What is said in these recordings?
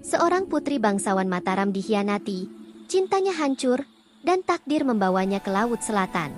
Seorang putri bangsawan Mataram dikhianati, cintanya hancur, dan takdir membawanya ke Laut Selatan.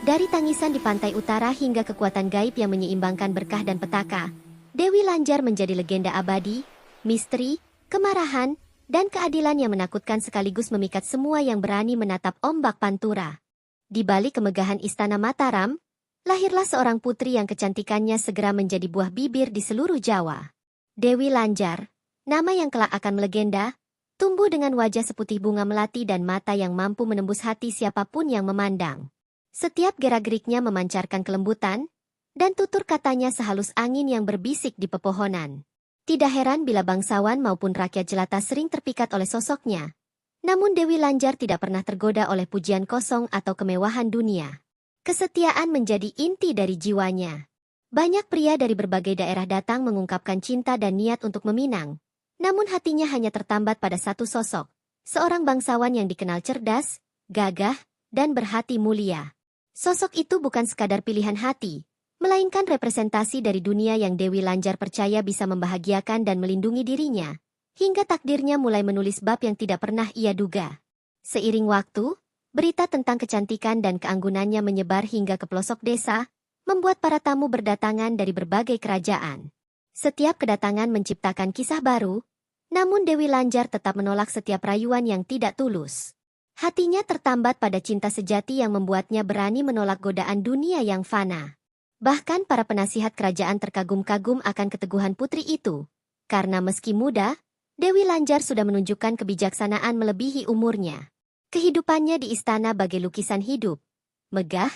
Dari tangisan di pantai utara hingga kekuatan gaib yang menyeimbangkan berkah dan petaka, Dewi Lanjar menjadi legenda abadi, misteri, kemarahan, dan keadilan yang menakutkan sekaligus memikat semua yang berani menatap ombak Pantura. Di balik kemegahan istana Mataram, lahirlah seorang putri yang kecantikannya segera menjadi buah bibir di seluruh Jawa. Dewi Lanjar, nama yang kelak akan melegenda, tumbuh dengan wajah seputih bunga melati dan mata yang mampu menembus hati siapapun yang memandang. Setiap gerak-geriknya memancarkan kelembutan, dan tutur katanya sehalus angin yang berbisik di pepohonan. Tidak heran bila bangsawan maupun rakyat jelata sering terpikat oleh sosoknya. Namun Dewi Lanjar tidak pernah tergoda oleh pujian kosong atau kemewahan dunia. Kesetiaan menjadi inti dari jiwanya. Banyak pria dari berbagai daerah datang mengungkapkan cinta dan niat untuk meminang. Namun hatinya hanya tertambat pada satu sosok, seorang bangsawan yang dikenal cerdas, gagah, dan berhati mulia. Sosok itu bukan sekadar pilihan hati, melainkan representasi dari dunia yang Dewi Lanjar percaya bisa membahagiakan dan melindungi dirinya, hingga takdirnya mulai menulis bab yang tidak pernah ia duga. Seiring waktu, berita tentang kecantikan dan keanggunannya menyebar hingga ke pelosok desa, membuat para tamu berdatangan dari berbagai kerajaan. Setiap kedatangan menciptakan kisah baru, namun Dewi Lanjar tetap menolak setiap rayuan yang tidak tulus. Hatinya tertambat pada cinta sejati yang membuatnya berani menolak godaan dunia yang fana. Bahkan para penasihat kerajaan terkagum-kagum akan keteguhan putri itu, karena meski muda, Dewi Lanjar sudah menunjukkan kebijaksanaan melebihi umurnya. Kehidupannya di istana bagai lukisan hidup, megah,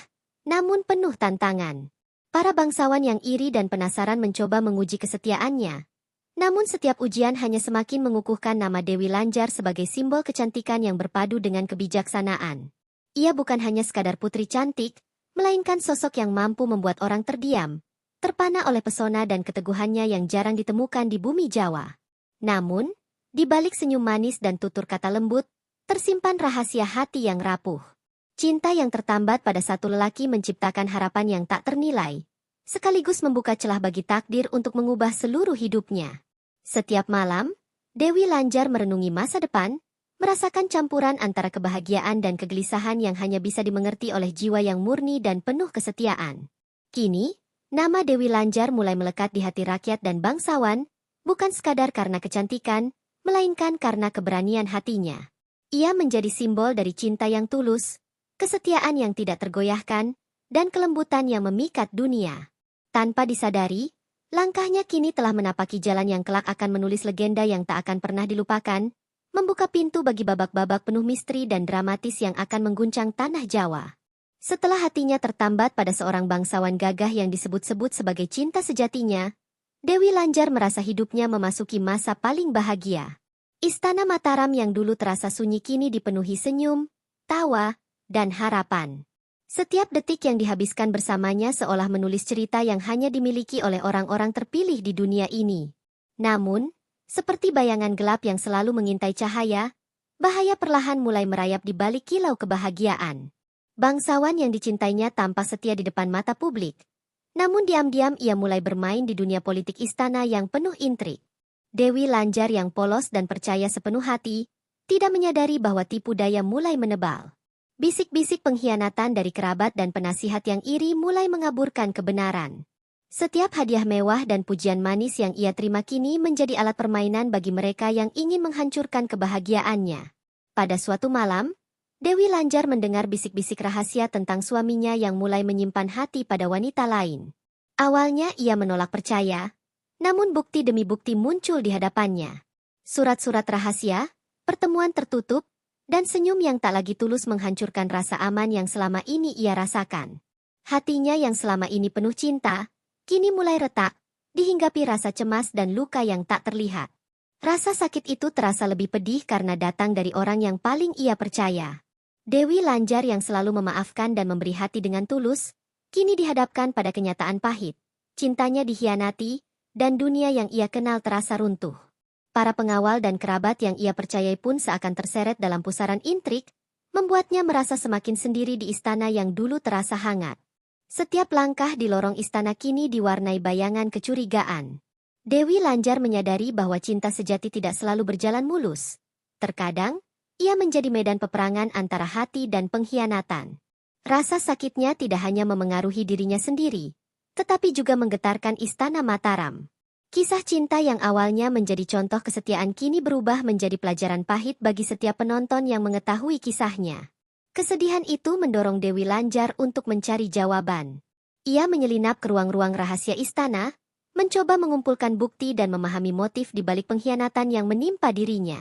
namun penuh tantangan. Para bangsawan yang iri dan penasaran mencoba menguji kesetiaannya. Namun setiap ujian hanya semakin mengukuhkan nama Dewi Lanjar sebagai simbol kecantikan yang berpadu dengan kebijaksanaan. Ia bukan hanya sekadar putri cantik, melainkan sosok yang mampu membuat orang terdiam, terpana oleh pesona dan keteguhannya yang jarang ditemukan di bumi Jawa. Namun, di balik senyum manis dan tutur kata lembut, tersimpan rahasia hati yang rapuh. Cinta yang tertambat pada satu lelaki menciptakan harapan yang tak ternilai, sekaligus membuka celah bagi takdir untuk mengubah seluruh hidupnya. Setiap malam, Dewi Lanjar merenungi masa depan, merasakan campuran antara kebahagiaan dan kegelisahan yang hanya bisa dimengerti oleh jiwa yang murni dan penuh kesetiaan. Kini, nama Dewi Lanjar mulai melekat di hati rakyat dan bangsawan, bukan sekadar karena kecantikan, melainkan karena keberanian hatinya. Ia menjadi simbol dari cinta yang tulus, kesetiaan yang tidak tergoyahkan, dan kelembutan yang memikat dunia. Tanpa disadari, langkahnya kini telah menapaki jalan yang kelak akan menulis legenda yang tak akan pernah dilupakan, membuka pintu bagi babak-babak penuh misteri dan dramatis yang akan mengguncang tanah Jawa. Setelah hatinya tertambat pada seorang bangsawan gagah yang disebut-sebut sebagai cinta sejatinya, Dewi Lanjar merasa hidupnya memasuki masa paling bahagia. Istana Mataram yang dulu terasa sunyi kini dipenuhi senyum, tawa, dan harapan. Setiap detik yang dihabiskan bersamanya seolah menulis cerita yang hanya dimiliki oleh orang-orang terpilih di dunia ini. Namun, seperti bayangan gelap yang selalu mengintai cahaya, bahaya perlahan mulai merayap di balik kilau kebahagiaan. Bangsawan yang dicintainya tampak setia di depan mata publik. Namun diam-diam ia mulai bermain di dunia politik istana yang penuh intrik. Dewi Lanjar yang polos dan percaya sepenuh hati, tidak menyadari bahwa tipu daya mulai menebal. Bisik-bisik pengkhianatan dari kerabat dan penasihat yang iri mulai mengaburkan kebenaran. Setiap hadiah mewah dan pujian manis yang ia terima kini menjadi alat permainan bagi mereka yang ingin menghancurkan kebahagiaannya. Pada suatu malam, Dewi Lanjar mendengar bisik-bisik rahasia tentang suaminya yang mulai menyimpan hati pada wanita lain. Awalnya ia menolak percaya, namun bukti demi bukti muncul di hadapannya. Surat-surat rahasia, pertemuan tertutup, dan senyum yang tak lagi tulus menghancurkan rasa aman yang selama ini ia rasakan. Hatinya yang selama ini penuh cinta, kini mulai retak, dihinggapi rasa cemas dan luka yang tak terlihat. Rasa sakit itu terasa lebih pedih karena datang dari orang yang paling ia percaya. Dewi Lanjar yang selalu memaafkan dan memberi hati dengan tulus, kini dihadapkan pada kenyataan pahit. Cintanya dikhianati, dan dunia yang ia kenal terasa runtuh. Para pengawal dan kerabat yang ia percayai pun seakan terseret dalam pusaran intrik, membuatnya merasa semakin sendiri di istana yang dulu terasa hangat. Setiap langkah di lorong istana kini diwarnai bayangan kecurigaan. Dewi Lanjar menyadari bahwa cinta sejati tidak selalu berjalan mulus. Terkadang, ia menjadi medan peperangan antara hati dan pengkhianatan. Rasa sakitnya tidak hanya memengaruhi dirinya sendiri, tetapi juga menggetarkan istana Mataram. Kisah cinta yang awalnya menjadi contoh kesetiaan kini berubah menjadi pelajaran pahit bagi setiap penonton yang mengetahui kisahnya. Kesedihan itu mendorong Dewi Lanjar untuk mencari jawaban. Ia menyelinap ke ruang-ruang rahasia istana, mencoba mengumpulkan bukti dan memahami motif di balik pengkhianatan yang menimpa dirinya.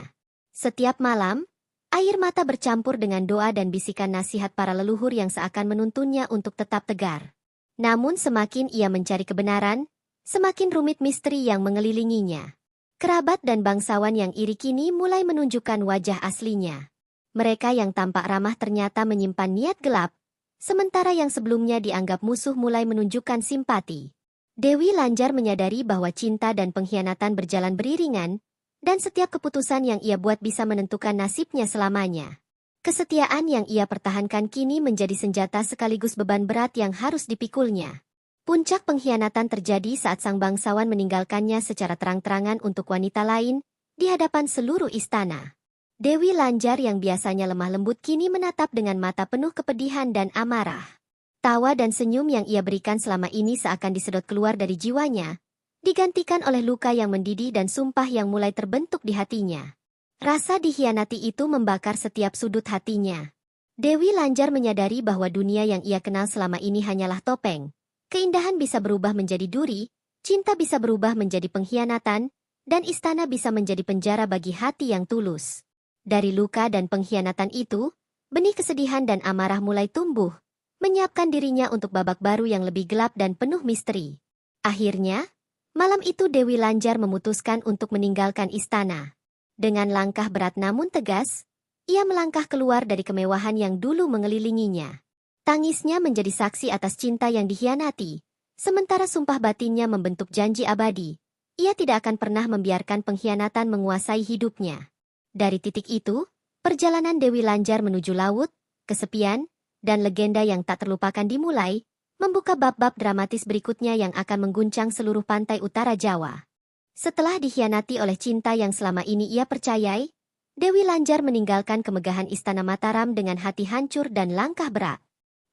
Setiap malam, air mata bercampur dengan doa dan bisikan nasihat para leluhur yang seakan menuntunnya untuk tetap tegar. Namun semakin ia mencari kebenaran, semakin rumit misteri yang mengelilinginya. Kerabat dan bangsawan yang iri kini mulai menunjukkan wajah aslinya. Mereka yang tampak ramah ternyata menyimpan niat gelap, sementara yang sebelumnya dianggap musuh mulai menunjukkan simpati. Dewi Lanjar menyadari bahwa cinta dan pengkhianatan berjalan beriringan, dan setiap keputusan yang ia buat bisa menentukan nasibnya selamanya. Kesetiaan yang ia pertahankan kini menjadi senjata sekaligus beban berat yang harus dipikulnya. Puncak pengkhianatan terjadi saat sang bangsawan meninggalkannya secara terang-terangan untuk wanita lain di hadapan seluruh istana. Dewi Lanjar yang biasanya lemah lembut kini menatap dengan mata penuh kepedihan dan amarah. Tawa dan senyum yang ia berikan selama ini seakan disedot keluar dari jiwanya, digantikan oleh luka yang mendidih dan sumpah yang mulai terbentuk di hatinya. Rasa dikhianati itu membakar setiap sudut hatinya. Dewi Lanjar menyadari bahwa dunia yang ia kenal selama ini hanyalah topeng. Keindahan bisa berubah menjadi duri, cinta bisa berubah menjadi pengkhianatan, dan istana bisa menjadi penjara bagi hati yang tulus. Dari luka dan pengkhianatan itu, benih kesedihan dan amarah mulai tumbuh, menyiapkan dirinya untuk babak baru yang lebih gelap dan penuh misteri. Akhirnya, malam itu Dewi Lanjar memutuskan untuk meninggalkan istana. Dengan langkah berat namun tegas, ia melangkah keluar dari kemewahan yang dulu mengelilinginya. Tangisnya menjadi saksi atas cinta yang dikhianati, sementara sumpah batinnya membentuk janji abadi. Ia tidak akan pernah membiarkan pengkhianatan menguasai hidupnya. Dari titik itu, perjalanan Dewi Lanjar menuju laut, kesepian, dan legenda yang tak terlupakan dimulai, membuka bab-bab dramatis berikutnya yang akan mengguncang seluruh pantai utara Jawa. Setelah dikhianati oleh cinta yang selama ini ia percayai, Dewi Lanjar meninggalkan kemegahan istana Mataram dengan hati hancur dan langkah berat.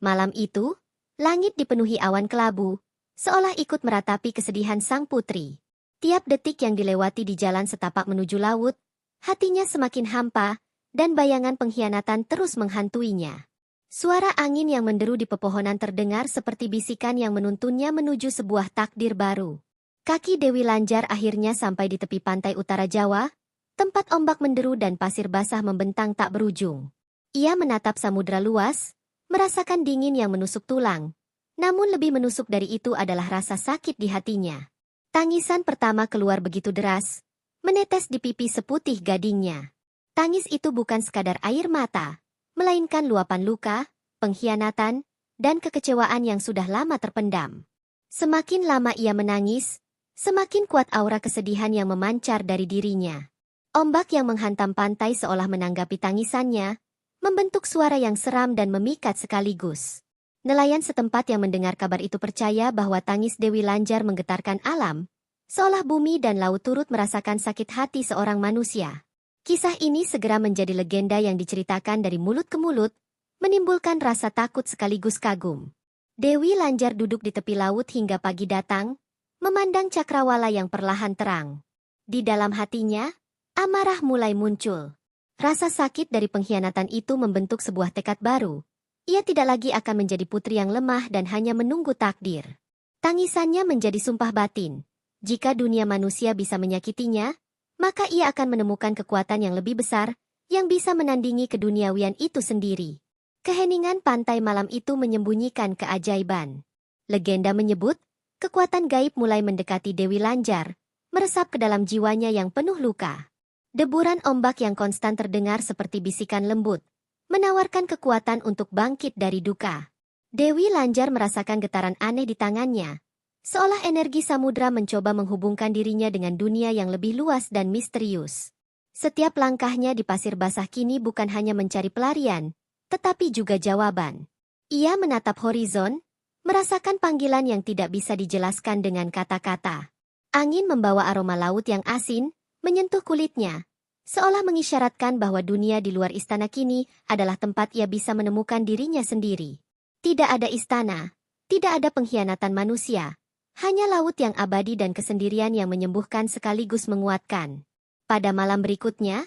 Malam itu, langit dipenuhi awan kelabu, seolah ikut meratapi kesedihan sang putri. Tiap detik yang dilewati di jalan setapak menuju laut, hatinya semakin hampa, dan bayangan pengkhianatan terus menghantuinya. Suara angin yang menderu di pepohonan terdengar seperti bisikan yang menuntunnya menuju sebuah takdir baru. Kaki Dewi Lanjar akhirnya sampai di tepi pantai utara Jawa, tempat ombak menderu dan pasir basah membentang tak berujung. Ia menatap samudra luas, merasakan dingin yang menusuk tulang. Namun lebih menusuk dari itu adalah rasa sakit di hatinya. Tangisan pertama keluar begitu deras, menetes di pipi seputih gadingnya. Tangis itu bukan sekadar air mata, melainkan luapan luka, pengkhianatan, dan kekecewaan yang sudah lama terpendam. Semakin lama ia menangis, semakin kuat aura kesedihan yang memancar dari dirinya. Ombak yang menghantam pantai seolah menanggapi tangisannya, membentuk suara yang seram dan memikat sekaligus. Nelayan setempat yang mendengar kabar itu percaya bahwa tangis Dewi Lanjar menggetarkan alam, seolah bumi dan laut turut merasakan sakit hati seorang manusia. Kisah ini segera menjadi legenda yang diceritakan dari mulut ke mulut, menimbulkan rasa takut sekaligus kagum. Dewi Lanjar duduk di tepi laut hingga pagi datang, memandang cakrawala yang perlahan terang. Di dalam hatinya, amarah mulai muncul. Rasa sakit dari pengkhianatan itu membentuk sebuah tekad baru. Ia tidak lagi akan menjadi putri yang lemah dan hanya menunggu takdir. Tangisannya menjadi sumpah batin. Jika dunia manusia bisa menyakitinya, maka ia akan menemukan kekuatan yang lebih besar, yang bisa menandingi keduniawian itu sendiri. Keheningan pantai malam itu menyembunyikan keajaiban. Legenda menyebut, kekuatan gaib mulai mendekati Dewi Lanjar, meresap ke dalam jiwanya yang penuh luka. Deburan ombak yang konstan terdengar seperti bisikan lembut, menawarkan kekuatan untuk bangkit dari duka. Dewi Lanjar merasakan getaran aneh di tangannya, seolah energi samudra mencoba menghubungkan dirinya dengan dunia yang lebih luas dan misterius. Setiap langkahnya di pasir basah kini bukan hanya mencari pelarian, tetapi juga jawaban. Ia menatap horizon, merasakan panggilan yang tidak bisa dijelaskan dengan kata-kata. Angin membawa aroma laut yang asin, menyentuh kulitnya, seolah mengisyaratkan bahwa dunia di luar istana kini adalah tempat ia bisa menemukan dirinya sendiri. Tidak ada istana, tidak ada pengkhianatan manusia, hanya laut yang abadi dan kesendirian yang menyembuhkan sekaligus menguatkan. Pada malam berikutnya,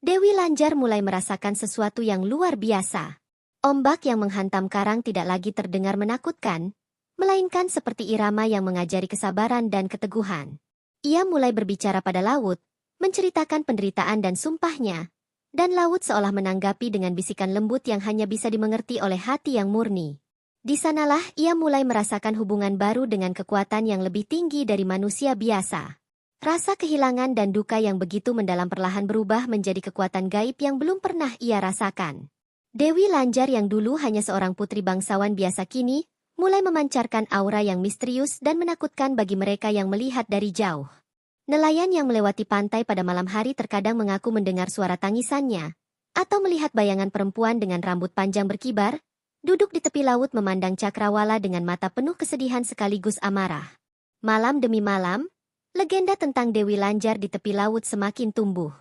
Dewi Lanjar mulai merasakan sesuatu yang luar biasa. Ombak yang menghantam karang tidak lagi terdengar menakutkan, melainkan seperti irama yang mengajari kesabaran dan keteguhan. Ia mulai berbicara pada laut, menceritakan penderitaan dan sumpahnya, dan laut seolah menanggapi dengan bisikan lembut yang hanya bisa dimengerti oleh hati yang murni. Di sanalah ia mulai merasakan hubungan baru dengan kekuatan yang lebih tinggi dari manusia biasa. Rasa kehilangan dan duka yang begitu mendalam perlahan berubah menjadi kekuatan gaib yang belum pernah ia rasakan. Dewi Lanjar yang dulu hanya seorang putri bangsawan biasa kini, mulai memancarkan aura yang misterius dan menakutkan bagi mereka yang melihat dari jauh. Nelayan yang melewati pantai pada malam hari terkadang mengaku mendengar suara tangisannya, atau melihat bayangan perempuan dengan rambut panjang berkibar, duduk di tepi laut memandang cakrawala dengan mata penuh kesedihan sekaligus amarah. Malam demi malam, legenda tentang Dewi Lanjar di tepi laut semakin tumbuh.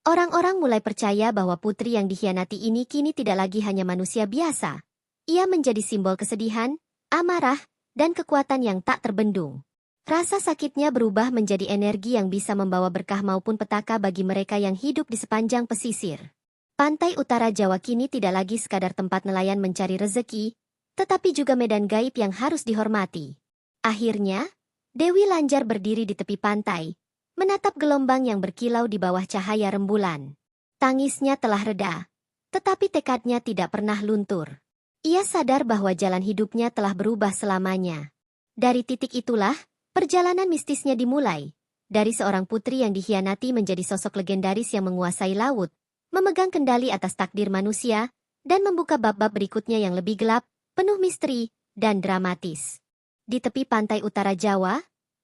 Orang-orang mulai percaya bahwa putri yang dikhianati ini kini tidak lagi hanya manusia biasa. Ia menjadi simbol kesedihan, amarah, dan kekuatan yang tak terbendung. Rasa sakitnya berubah menjadi energi yang bisa membawa berkah maupun petaka bagi mereka yang hidup di sepanjang pesisir. Pantai utara Jawa kini tidak lagi sekadar tempat nelayan mencari rezeki, tetapi juga medan gaib yang harus dihormati. Akhirnya, Dewi Lanjar berdiri di tepi pantai, menatap gelombang yang berkilau di bawah cahaya rembulan. Tangisnya telah reda, tetapi tekadnya tidak pernah luntur. Ia sadar bahwa jalan hidupnya telah berubah selamanya. Dari titik itulah, perjalanan mistisnya dimulai. Dari seorang putri yang dikhianati menjadi sosok legendaris yang menguasai laut, memegang kendali atas takdir manusia, dan membuka bab-bab berikutnya yang lebih gelap, penuh misteri, dan dramatis. Di tepi pantai utara Jawa,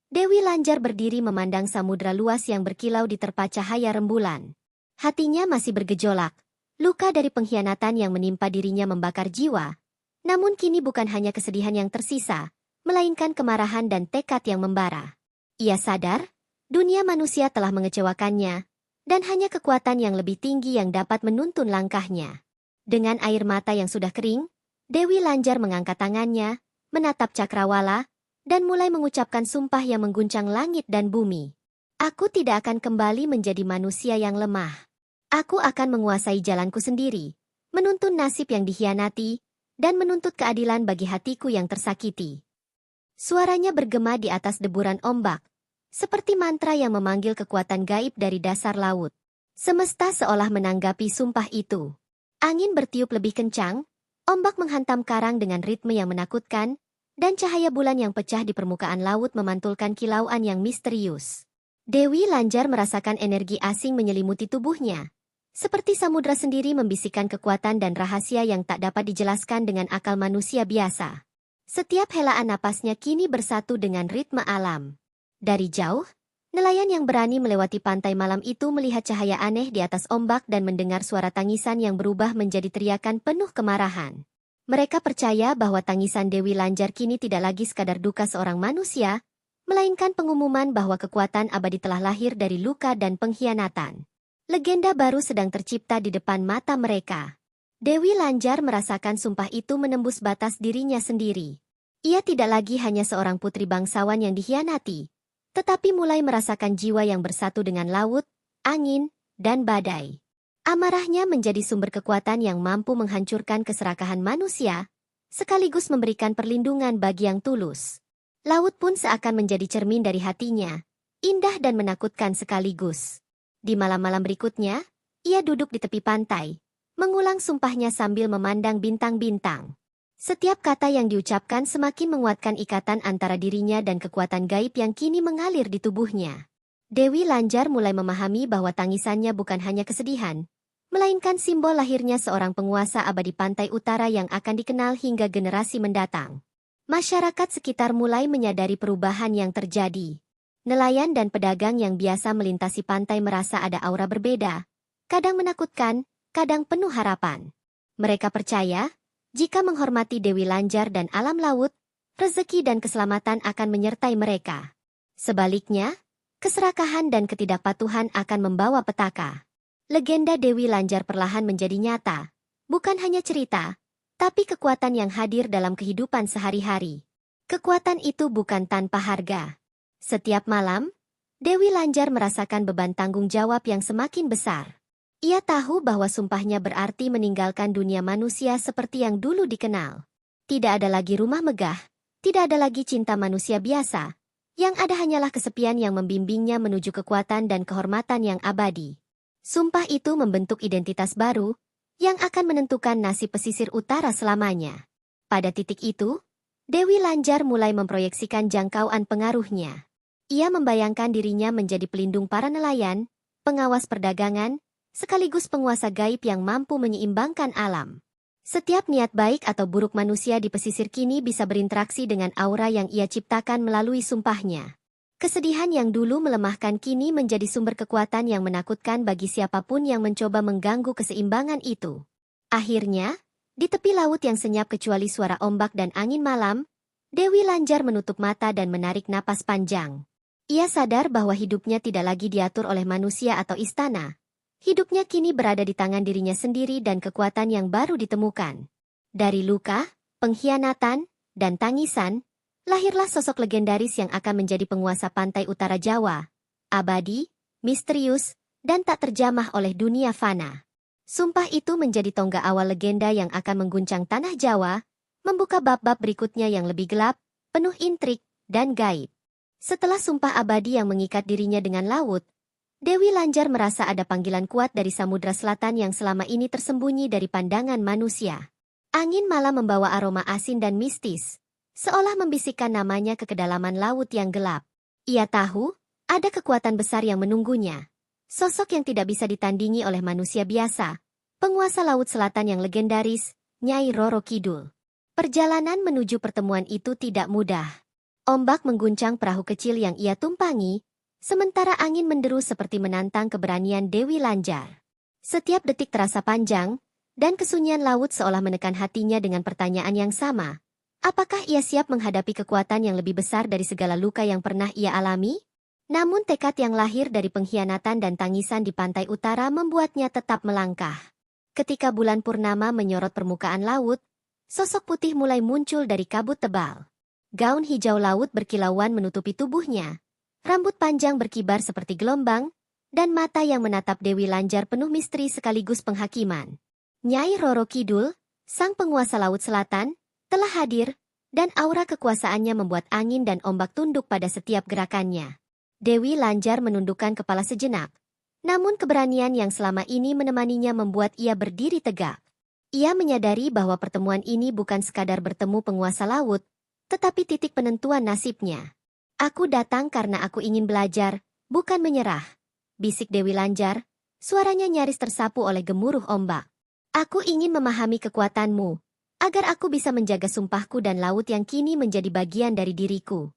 Dewi Lanjar berdiri memandang samudra luas yang berkilau di terpa cahaya rembulan. Hatinya masih bergejolak. Luka dari pengkhianatan yang menimpa dirinya membakar jiwa. Namun kini bukan hanya kesedihan yang tersisa, melainkan kemarahan dan tekad yang membara. Ia sadar, dunia manusia telah mengecewakannya, dan hanya kekuatan yang lebih tinggi yang dapat menuntun langkahnya. Dengan air mata yang sudah kering, Dewi Lanjar mengangkat tangannya, menatap cakrawala, dan mulai mengucapkan sumpah yang mengguncang langit dan bumi. Aku tidak akan kembali menjadi manusia yang lemah. Aku akan menguasai jalanku sendiri, menuntun nasib yang dikhianati, dan menuntut keadilan bagi hatiku yang tersakiti. Suaranya bergema di atas deburan ombak, seperti mantra yang memanggil kekuatan gaib dari dasar laut. Semesta seolah menanggapi sumpah itu. Angin bertiup lebih kencang, ombak menghantam karang dengan ritme yang menakutkan, dan cahaya bulan yang pecah di permukaan laut memantulkan kilauan yang misterius. Dewi Lanjar merasakan energi asing menyelimuti tubuhnya. Seperti samudra sendiri membisikkan kekuatan dan rahasia yang tak dapat dijelaskan dengan akal manusia biasa. Setiap helaan napasnya kini bersatu dengan ritme alam. Dari jauh, nelayan yang berani melewati pantai malam itu melihat cahaya aneh di atas ombak dan mendengar suara tangisan yang berubah menjadi teriakan penuh kemarahan. Mereka percaya bahwa tangisan Dewi Lanjar kini tidak lagi sekadar duka seorang manusia, melainkan pengumuman bahwa kekuatan abadi telah lahir dari luka dan pengkhianatan. Legenda baru sedang tercipta di depan mata mereka. Dewi Lanjar merasakan sumpah itu menembus batas dirinya sendiri. Ia tidak lagi hanya seorang putri bangsawan yang dikhianati, tetapi mulai merasakan jiwa yang bersatu dengan laut, angin, dan badai. Amarahnya menjadi sumber kekuatan yang mampu menghancurkan keserakahan manusia, sekaligus memberikan perlindungan bagi yang tulus. Laut pun seakan menjadi cermin dari hatinya, indah dan menakutkan sekaligus. Di malam-malam berikutnya, ia duduk di tepi pantai, mengulang sumpahnya sambil memandang bintang-bintang. Setiap kata yang diucapkan semakin menguatkan ikatan antara dirinya dan kekuatan gaib yang kini mengalir di tubuhnya. Dewi Lanjar mulai memahami bahwa tangisannya bukan hanya kesedihan, melainkan simbol lahirnya seorang penguasa abadi pantai utara yang akan dikenal hingga generasi mendatang. Masyarakat sekitar mulai menyadari perubahan yang terjadi. Nelayan dan pedagang yang biasa melintasi pantai merasa ada aura berbeda, kadang menakutkan, kadang penuh harapan. Mereka percaya, jika menghormati Dewi Lanjar dan alam laut, rezeki dan keselamatan akan menyertai mereka. Sebaliknya, keserakahan dan ketidakpatuhan akan membawa petaka. Legenda Dewi Lanjar perlahan menjadi nyata, bukan hanya cerita, tapi kekuatan yang hadir dalam kehidupan sehari-hari. Kekuatan itu bukan tanpa harga. Setiap malam, Dewi Lanjar merasakan beban tanggung jawab yang semakin besar. Ia tahu bahwa sumpahnya berarti meninggalkan dunia manusia seperti yang dulu dikenal. Tidak ada lagi rumah megah, tidak ada lagi cinta manusia biasa. Yang ada hanyalah kesepian yang membimbingnya menuju kekuatan dan kehormatan yang abadi. Sumpah itu membentuk identitas baru, yang akan menentukan nasib pesisir utara selamanya. Pada titik itu, Dewi Lanjar mulai memproyeksikan jangkauan pengaruhnya. Ia membayangkan dirinya menjadi pelindung para nelayan, pengawas perdagangan, sekaligus penguasa gaib yang mampu menyeimbangkan alam. Setiap niat baik atau buruk manusia di pesisir kini bisa berinteraksi dengan aura yang ia ciptakan melalui sumpahnya. Kesedihan yang dulu melemahkan kini menjadi sumber kekuatan yang menakutkan bagi siapapun yang mencoba mengganggu keseimbangan itu. Akhirnya, di tepi laut yang senyap kecuali suara ombak dan angin malam, Dewi Lanjar menutup mata dan menarik napas panjang. Ia sadar bahwa hidupnya tidak lagi diatur oleh manusia atau istana. Hidupnya kini berada di tangan dirinya sendiri dan kekuatan yang baru ditemukan. Dari luka, pengkhianatan, dan tangisan, lahirlah sosok legendaris yang akan menjadi penguasa pantai utara Jawa. Abadi, misterius, dan tak terjamah oleh dunia fana. Sumpah itu menjadi tonggak awal legenda yang akan mengguncang tanah Jawa, membuka bab-bab berikutnya yang lebih gelap, penuh intrik, dan gaib. Setelah sumpah abadi yang mengikat dirinya dengan laut, Dewi Lanjar merasa ada panggilan kuat dari samudra selatan yang selama ini tersembunyi dari pandangan manusia. Angin malam membawa aroma asin dan mistis, seolah membisikkan namanya ke kedalaman laut yang gelap. Ia tahu, ada kekuatan besar yang menunggunya. Sosok yang tidak bisa ditandingi oleh manusia biasa, penguasa laut selatan yang legendaris, Nyai Roro Kidul. Perjalanan menuju pertemuan itu tidak mudah. Ombak mengguncang perahu kecil yang ia tumpangi, sementara angin menderu seperti menantang keberanian Dewi Lanjar. Setiap detik terasa panjang, dan kesunyian laut seolah menekan hatinya dengan pertanyaan yang sama. Apakah ia siap menghadapi kekuatan yang lebih besar dari segala luka yang pernah ia alami? Namun tekad yang lahir dari pengkhianatan dan tangisan di pantai utara membuatnya tetap melangkah. Ketika bulan purnama menyorot permukaan laut, sosok putih mulai muncul dari kabut tebal. Gaun hijau laut berkilauan menutupi tubuhnya. Rambut panjang berkibar seperti gelombang, dan mata yang menatap Dewi Lanjar penuh misteri sekaligus penghakiman. Nyai Roro Kidul, sang penguasa laut selatan, telah hadir, dan aura kekuasaannya membuat angin dan ombak tunduk pada setiap gerakannya. Dewi Lanjar menundukkan kepala sejenak. Namun keberanian yang selama ini menemaninya membuat ia berdiri tegak. Ia menyadari bahwa pertemuan ini bukan sekadar bertemu penguasa laut, tetapi titik penentuan nasibnya. Aku datang karena aku ingin belajar, bukan menyerah. Bisik Dewi Lanjar, suaranya nyaris tersapu oleh gemuruh ombak. Aku ingin memahami kekuatanmu, agar aku bisa menjaga sumpahku dan laut yang kini menjadi bagian dari diriku.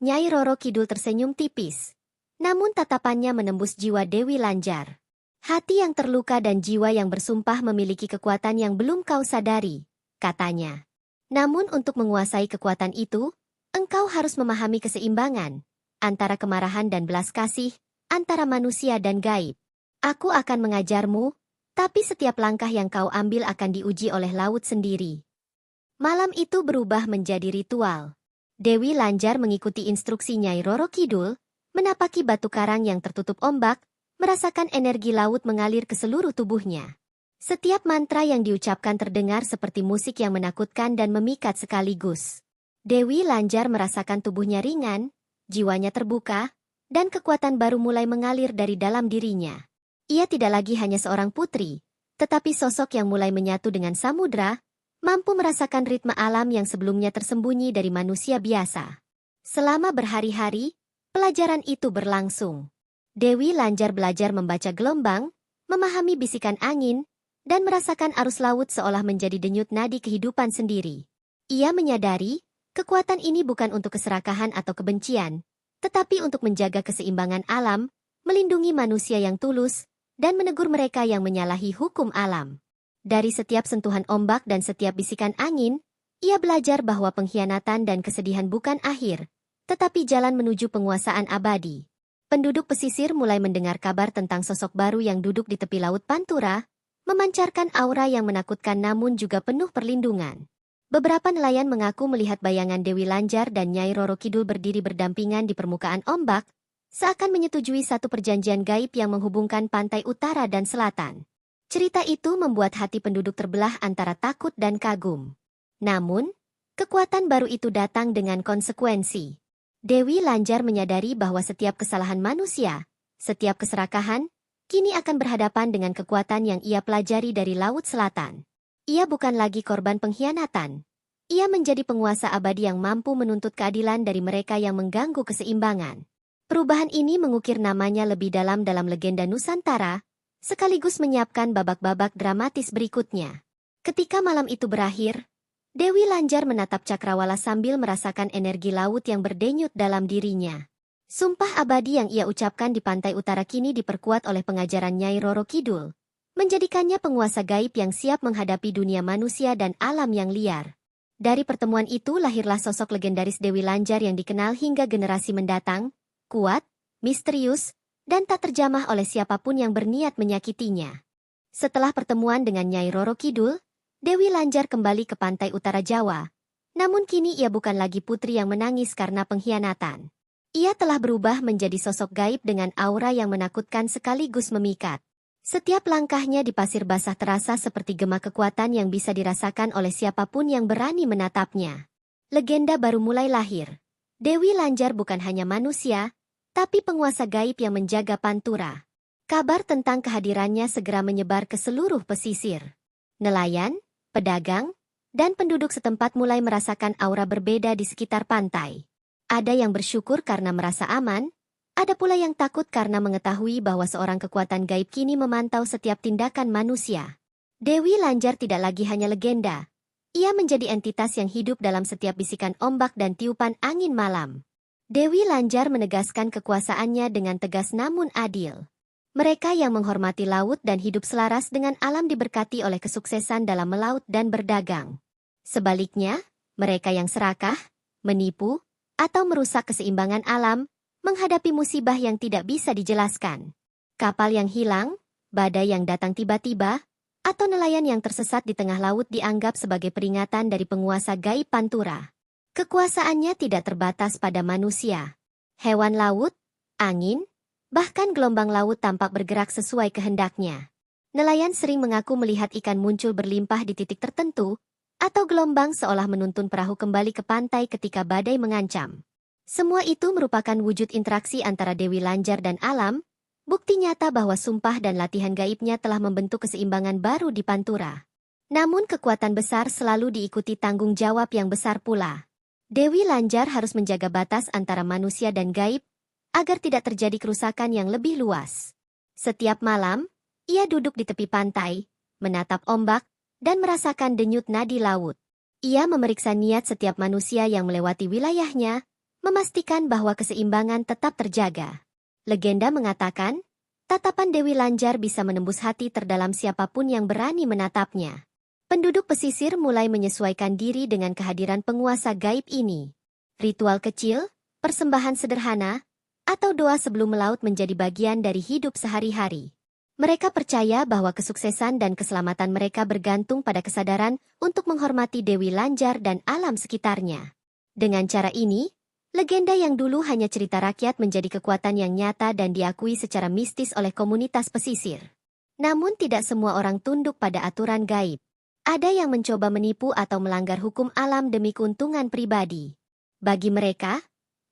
Nyai Roro Kidul tersenyum tipis. Namun tatapannya menembus jiwa Dewi Lanjar. Hati yang terluka dan jiwa yang bersumpah memiliki kekuatan yang belum kau sadari, katanya. Namun untuk menguasai kekuatan itu, engkau harus memahami keseimbangan antara kemarahan dan belas kasih, antara manusia dan gaib. Aku akan mengajarmu, tapi setiap langkah yang kau ambil akan diuji oleh laut sendiri. Malam itu berubah menjadi ritual. Dewi Lanjar mengikuti instruksi Nyai Roro Kidul, menapaki batu karang yang tertutup ombak, merasakan energi laut mengalir ke seluruh tubuhnya. Setiap mantra yang diucapkan terdengar seperti musik yang menakutkan dan memikat sekaligus. Dewi Lanjar merasakan tubuhnya ringan, jiwanya terbuka, dan kekuatan baru mulai mengalir dari dalam dirinya. Ia tidak lagi hanya seorang putri, tetapi sosok yang mulai menyatu dengan samudra, mampu merasakan ritme alam yang sebelumnya tersembunyi dari manusia biasa. Selama berhari-hari, pelajaran itu berlangsung. Dewi Lanjar belajar membaca gelombang, memahami bisikan angin, dan merasakan arus laut seolah menjadi denyut nadi kehidupan sendiri. Ia menyadari, kekuatan ini bukan untuk keserakahan atau kebencian, tetapi untuk menjaga keseimbangan alam, melindungi manusia yang tulus, dan menegur mereka yang menyalahi hukum alam. Dari setiap sentuhan ombak dan setiap bisikan angin, ia belajar bahwa pengkhianatan dan kesedihan bukan akhir, tetapi jalan menuju penguasaan abadi. Penduduk pesisir mulai mendengar kabar tentang sosok baru yang duduk di tepi laut Pantura, memancarkan aura yang menakutkan namun juga penuh perlindungan. Beberapa nelayan mengaku melihat bayangan Dewi Lanjar dan Nyai Roro Kidul berdiri berdampingan di permukaan ombak, seakan menyetujui satu perjanjian gaib yang menghubungkan pantai utara dan selatan. Cerita itu membuat hati penduduk terbelah antara takut dan kagum. Namun, kekuatan baru itu datang dengan konsekuensi. Dewi Lanjar menyadari bahwa setiap kesalahan manusia, setiap keserakahan, kini akan berhadapan dengan kekuatan yang ia pelajari dari Laut Selatan. Ia bukan lagi korban pengkhianatan. Ia menjadi penguasa abadi yang mampu menuntut keadilan dari mereka yang mengganggu keseimbangan. Perubahan ini mengukir namanya lebih dalam legenda Nusantara, sekaligus menyiapkan babak-babak dramatis berikutnya. Ketika malam itu berakhir, Dewi Lanjar menatap Cakrawala sambil merasakan energi laut yang berdenyut dalam dirinya. Sumpah abadi yang ia ucapkan di pantai utara kini diperkuat oleh pengajaran Nyai Roro Kidul, menjadikannya penguasa gaib yang siap menghadapi dunia manusia dan alam yang liar. Dari pertemuan itu lahirlah sosok legendaris Dewi Lanjar yang dikenal hingga generasi mendatang, kuat, misterius, dan tak terjamah oleh siapapun yang berniat menyakitinya. Setelah pertemuan dengan Nyai Roro Kidul, Dewi Lanjar kembali ke pantai utara Jawa. Namun kini ia bukan lagi putri yang menangis karena pengkhianatan. Ia telah berubah menjadi sosok gaib dengan aura yang menakutkan sekaligus memikat. Setiap langkahnya di pasir basah terasa seperti gema kekuatan yang bisa dirasakan oleh siapapun yang berani menatapnya. Legenda baru mulai lahir. Dewi Lanjar bukan hanya manusia, tapi penguasa gaib yang menjaga Pantura. Kabar tentang kehadirannya segera menyebar ke seluruh pesisir. Nelayan, pedagang, dan penduduk setempat mulai merasakan aura berbeda di sekitar pantai. Ada yang bersyukur karena merasa aman, ada pula yang takut karena mengetahui bahwa seorang kekuatan gaib kini memantau setiap tindakan manusia. Dewi Lanjar tidak lagi hanya legenda. Ia menjadi entitas yang hidup dalam setiap bisikan ombak dan tiupan angin malam. Dewi Lanjar menegaskan kekuasaannya dengan tegas namun adil. Mereka yang menghormati laut dan hidup selaras dengan alam diberkati oleh kesuksesan dalam melaut dan berdagang. Sebaliknya, mereka yang serakah, menipu, atau merusak keseimbangan alam, menghadapi musibah yang tidak bisa dijelaskan. Kapal yang hilang, badai yang datang tiba-tiba, atau nelayan yang tersesat di tengah laut dianggap sebagai peringatan dari penguasa gaib Pantura. Kekuasaannya tidak terbatas pada manusia. Hewan laut, angin, bahkan gelombang laut tampak bergerak sesuai kehendaknya. Nelayan sering mengaku melihat ikan muncul berlimpah di titik tertentu, atau gelombang seolah menuntun perahu kembali ke pantai ketika badai mengancam. Semua itu merupakan wujud interaksi antara Dewi Lanjar dan alam, bukti nyata bahwa sumpah dan latihan gaibnya telah membentuk keseimbangan baru di Pantura. Namun kekuatan besar selalu diikuti tanggung jawab yang besar pula. Dewi Lanjar harus menjaga batas antara manusia dan gaib, agar tidak terjadi kerusakan yang lebih luas. Setiap malam, ia duduk di tepi pantai, menatap ombak, dan merasakan denyut nadi laut. Ia memeriksa niat setiap manusia yang melewati wilayahnya, memastikan bahwa keseimbangan tetap terjaga. Legenda mengatakan, tatapan Dewi Lanjar bisa menembus hati terdalam siapapun yang berani menatapnya. Penduduk pesisir mulai menyesuaikan diri dengan kehadiran penguasa gaib ini. Ritual kecil, persembahan sederhana, atau doa sebelum melaut menjadi bagian dari hidup sehari-hari. Mereka percaya bahwa kesuksesan dan keselamatan mereka bergantung pada kesadaran untuk menghormati Dewi Lanjar dan alam sekitarnya. Dengan cara ini, legenda yang dulu hanya cerita rakyat menjadi kekuatan yang nyata dan diakui secara mistis oleh komunitas pesisir. Namun tidak semua orang tunduk pada aturan gaib. Ada yang mencoba menipu atau melanggar hukum alam demi keuntungan pribadi. Bagi mereka,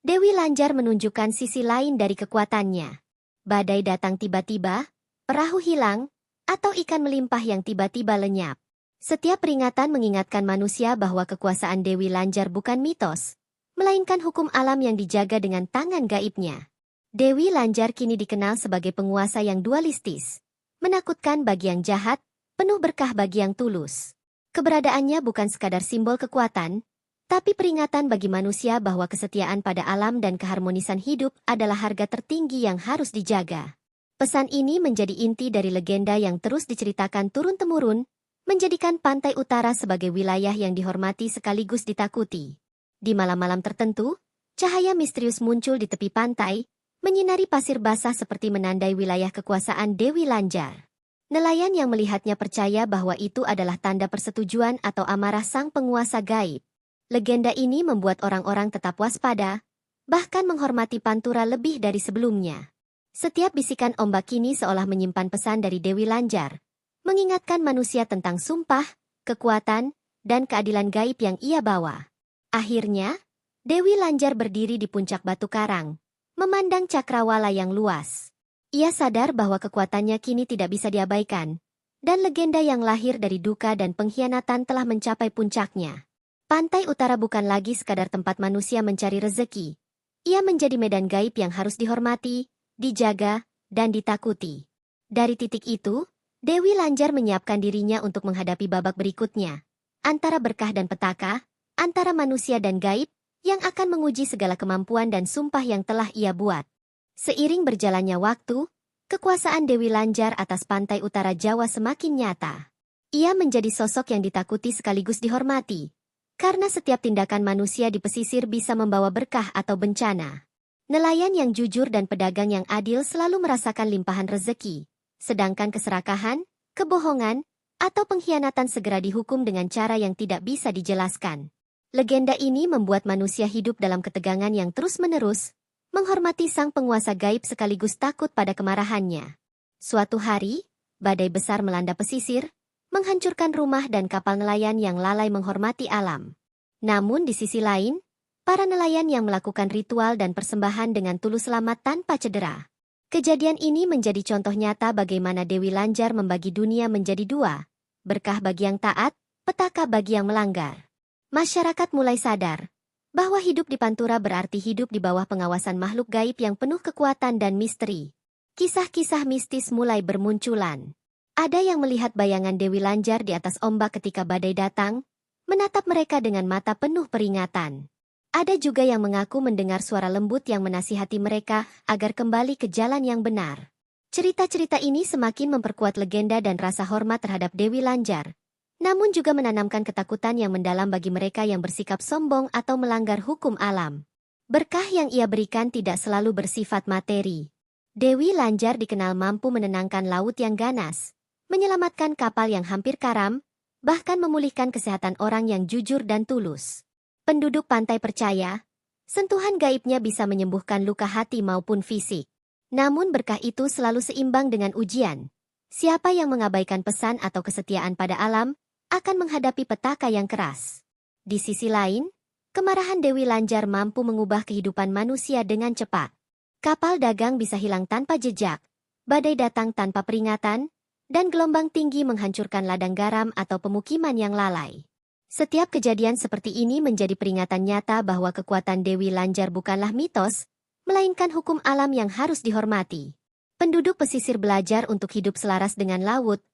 Dewi Lanjar menunjukkan sisi lain dari kekuatannya. Badai datang tiba-tiba, perahu hilang, atau ikan melimpah yang tiba-tiba lenyap. Setiap peringatan mengingatkan manusia bahwa kekuasaan Dewi Lanjar bukan mitos, melainkan hukum alam yang dijaga dengan tangan gaibnya. Dewi Lanjar kini dikenal sebagai penguasa yang dualistis, menakutkan bagi yang jahat, penuh berkah bagi yang tulus. Keberadaannya bukan sekadar simbol kekuatan, tapi peringatan bagi manusia bahwa kesetiaan pada alam dan keharmonisan hidup adalah harga tertinggi yang harus dijaga. Pesan ini menjadi inti dari legenda yang terus diceritakan turun-temurun, menjadikan pantai utara sebagai wilayah yang dihormati sekaligus ditakuti. Di malam-malam tertentu, cahaya misterius muncul di tepi pantai, menyinari pasir basah seperti menandai wilayah kekuasaan Dewi Lanjar. Nelayan yang melihatnya percaya bahwa itu adalah tanda persetujuan atau amarah sang penguasa gaib. Legenda ini membuat orang-orang tetap waspada, bahkan menghormati Pantura lebih dari sebelumnya. Setiap bisikan ombak kini seolah menyimpan pesan dari Dewi Lanjar, mengingatkan manusia tentang sumpah, kekuatan, dan keadilan gaib yang ia bawa. Akhirnya, Dewi Lanjar berdiri di puncak batu karang, memandang cakrawala yang luas. Ia sadar bahwa kekuatannya kini tidak bisa diabaikan, dan legenda yang lahir dari duka dan pengkhianatan telah mencapai puncaknya. Pantai Utara bukan lagi sekadar tempat manusia mencari rezeki. Ia menjadi medan gaib yang harus dihormati, dijaga, dan ditakuti. Dari titik itu, Dewi Lanjar menyiapkan dirinya untuk menghadapi babak berikutnya. Antara berkah dan petaka, antara manusia dan gaib, yang akan menguji segala kemampuan dan sumpah yang telah ia buat. Seiring berjalannya waktu, kekuasaan Dewi Lanjar atas pantai utara Jawa semakin nyata. Ia menjadi sosok yang ditakuti sekaligus dihormati, karena setiap tindakan manusia di pesisir bisa membawa berkah atau bencana. Nelayan yang jujur dan pedagang yang adil selalu merasakan limpahan rezeki, sedangkan keserakahan, kebohongan, atau pengkhianatan segera dihukum dengan cara yang tidak bisa dijelaskan. Legenda ini membuat manusia hidup dalam ketegangan yang terus-menerus, menghormati sang penguasa gaib sekaligus takut pada kemarahannya. Suatu hari, badai besar melanda pesisir, menghancurkan rumah dan kapal nelayan yang lalai menghormati alam. Namun di sisi lain, para nelayan yang melakukan ritual dan persembahan dengan tulus selamat tanpa cedera. Kejadian ini menjadi contoh nyata bagaimana Dewi Lanjar membagi dunia menjadi dua, berkah bagi yang taat, petaka bagi yang melanggar. Masyarakat mulai sadar bahwa hidup di Pantura berarti hidup di bawah pengawasan makhluk gaib yang penuh kekuatan dan misteri. Kisah-kisah mistis mulai bermunculan. Ada yang melihat bayangan Dewi Lanjar di atas ombak ketika badai datang, menatap mereka dengan mata penuh peringatan. Ada juga yang mengaku mendengar suara lembut yang menasihati mereka agar kembali ke jalan yang benar. Cerita-cerita ini semakin memperkuat legenda dan rasa hormat terhadap Dewi Lanjar, namun juga menanamkan ketakutan yang mendalam bagi mereka yang bersikap sombong atau melanggar hukum alam. Berkah yang ia berikan tidak selalu bersifat materi. Dewi Lanjar dikenal mampu menenangkan laut yang ganas, menyelamatkan kapal yang hampir karam, bahkan memulihkan kesehatan orang yang jujur dan tulus. Penduduk pantai percaya, sentuhan gaibnya bisa menyembuhkan luka hati maupun fisik. Namun berkah itu selalu seimbang dengan ujian. Siapa yang mengabaikan pesan atau kesetiaan pada alam, akan menghadapi petaka yang keras. Di sisi lain, kemarahan Dewi Lanjar mampu mengubah kehidupan manusia dengan cepat. Kapal dagang bisa hilang tanpa jejak, badai datang tanpa peringatan, dan gelombang tinggi menghancurkan ladang garam atau pemukiman yang lalai. Setiap kejadian seperti ini menjadi peringatan nyata bahwa kekuatan Dewi Lanjar bukanlah mitos, melainkan hukum alam yang harus dihormati. Penduduk pesisir belajar untuk hidup selaras dengan laut,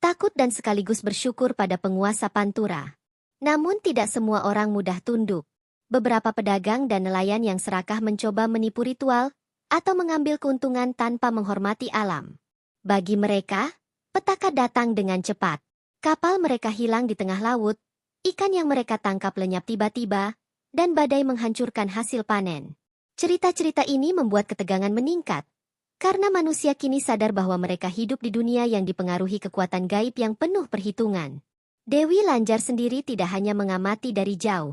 takut dan sekaligus bersyukur pada penguasa Pantura. Namun tidak semua orang mudah tunduk. Beberapa pedagang dan nelayan yang serakah mencoba menipu ritual atau mengambil keuntungan tanpa menghormati alam. Bagi mereka, petaka datang dengan cepat. Kapal mereka hilang di tengah laut, ikan yang mereka tangkap lenyap tiba-tiba, dan badai menghancurkan hasil panen. Cerita-cerita ini membuat ketegangan meningkat, karena manusia kini sadar bahwa mereka hidup di dunia yang dipengaruhi kekuatan gaib yang penuh perhitungan. Dewi Lanjar sendiri tidak hanya mengamati dari jauh.